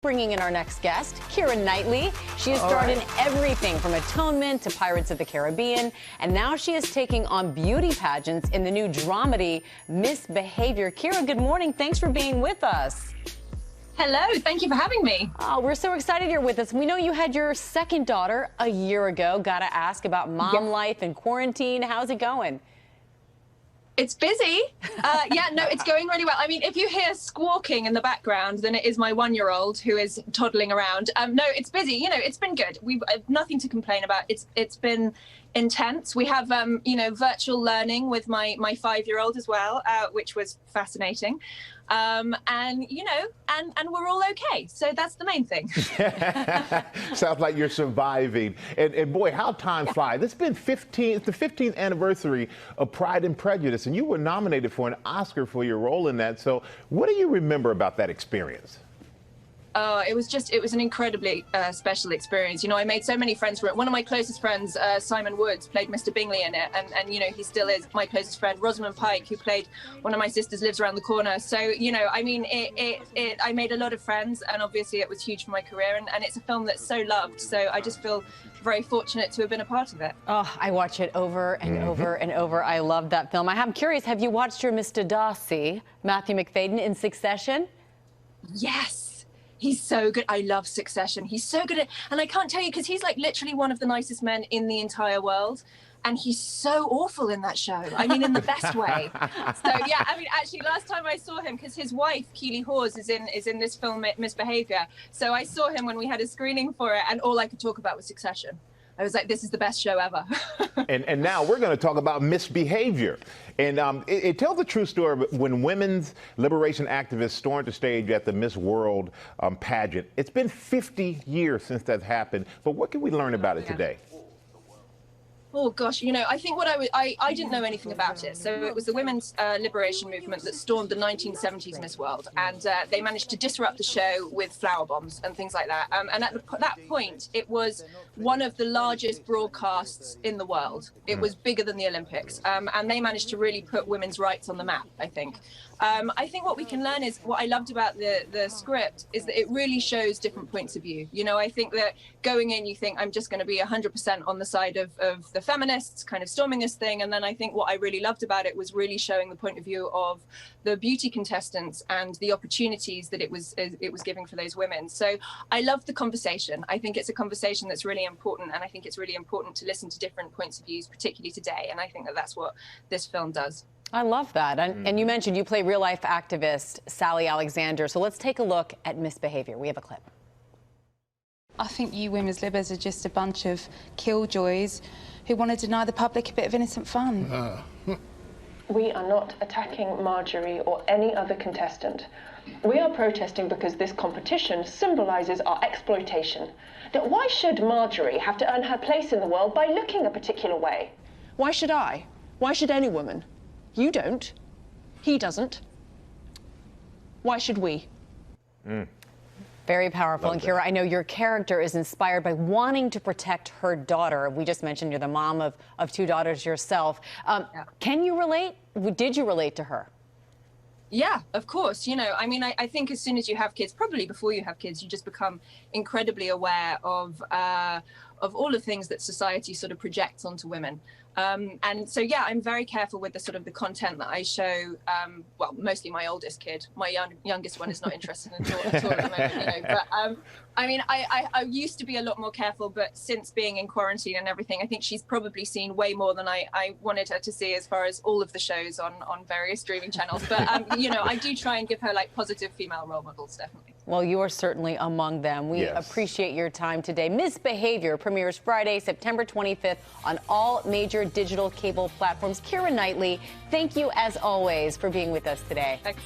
Bringing in our next guest, Keira Knightley. She has starred in everything from Atonement to Pirates of the Caribbean, and now she is taking on beauty pageants in the new dramedy Misbehaviour. Keira, good morning. Thanks for being with us. Hello, thank you for having me. Oh, we're so excited you're with us. We know you had your second daughter a year ago. Gotta ask about mom life and quarantine. How's it going? It's busy. It's going really well. I mean, if you hear squawking in the background, then it is my 1-year-old who is toddling around. No, it's busy. You know, it's been good. We've nothing to complain about. It's been intense. We have, virtual learning with my 5-year-old as well, which was fascinating. And we're all okay. So that's the main thing. Sounds like you're surviving. And boy, how time flies. It's been it's the 15th anniversary of Pride and Prejudice, and you were nominated for an Oscar for your role in that. So what do you remember about that experience? It was an incredibly special experience. You know, I made so many friends for it. One of my closest friends, Simon Woods, played Mr. Bingley in it. And you know, he still is my closest friend. Rosamund Pike, who played one of my sisters, lives around the corner. So, you know, I mean, I made a lot of friends, and obviously it was huge for my career. And it's a film that's so loved. So I just feel very fortunate to have been a part of it. Oh, I watch it over and over and over. I love that film. I'm curious, have you watched your Mr. Darcy, Matthew Macfadyen, in Succession? Yes. He's so good. I love Succession. He's so good at, and I can't tell you, because he's like literally one of the nicest men in the entire world. And he's so awful in that show. I mean, in the best way. So yeah, I mean, actually, last time I saw him, because his wife, Keely Hawes, is in this film, Misbehaviour. So I saw him when we had a screening for it, and all I could talk about was Succession. I was like, this is the best show ever. and now we're going to talk about Misbehaviour. And it tells the true story of when women's liberation activists stormed the stage at the Miss World pageant. It's been 50 years since that's happened. But what can we learn about it today? Oh gosh, you know, I think what I didn't know anything about it. So it was the women's liberation movement that stormed the 1970s Miss World, and they managed to disrupt the show with flower bombs and things like that. And at that point, it was one of the largest broadcasts in the world. It was bigger than the Olympics, and they managed to really put women's rights on the map, I think. I think what we can learn is, what I loved about the script is that it really shows different points of view. You know, I think that going in, you think, I'm just going to be 100% on the side of the feminists kind of storming this thing. And then I think what I really loved about it was really showing the point of view of the beauty contestants and the opportunities that it was giving for those women. So I loved the conversation. I think it's a conversation that's really important. And I think it's really important to listen to different points of views, particularly today. And I think that that's what this film does. I love that. And you mentioned you play real-life activist Sally Alexander. So let's take a look at Misbehaviour. We have a clip. I think you women's libbers are just a bunch of killjoys who want to deny the public a bit of innocent fun. We are not attacking Marjorie or any other contestant. We are protesting because this competition symbolises our exploitation. Now, why should Marjorie have to earn her place in the world by looking a particular way? Why should I? Why should any woman? You don't. He doesn't. Why should we? Very powerful. And Keira, I know your character is inspired by wanting to protect her daughter. We just mentioned you're the mom of 2 daughters yourself. Can you relate? Did you relate to her? Yeah, of course. You know, I mean, I think as soon as you have kids, probably before you have kids, you just become incredibly aware of all the things that society sort of projects onto women. And so, yeah, I'm very careful with the content that I show. Well, mostly my oldest kid. My youngest one is not interested at all at the moment, you know. But I mean, I used to be a lot more careful, but since being in quarantine and everything, I think she's probably seen way more than I wanted her to see as far as all of the shows on various streaming channels. But, you know, I do try and give her like positive female role models, definitely. Well, you are certainly among them. We appreciate your time today. Misbehaviour premieres Friday, September 25th on all major digital cable platforms. Keira Knightley, thank you as always for being with us today. Thanks.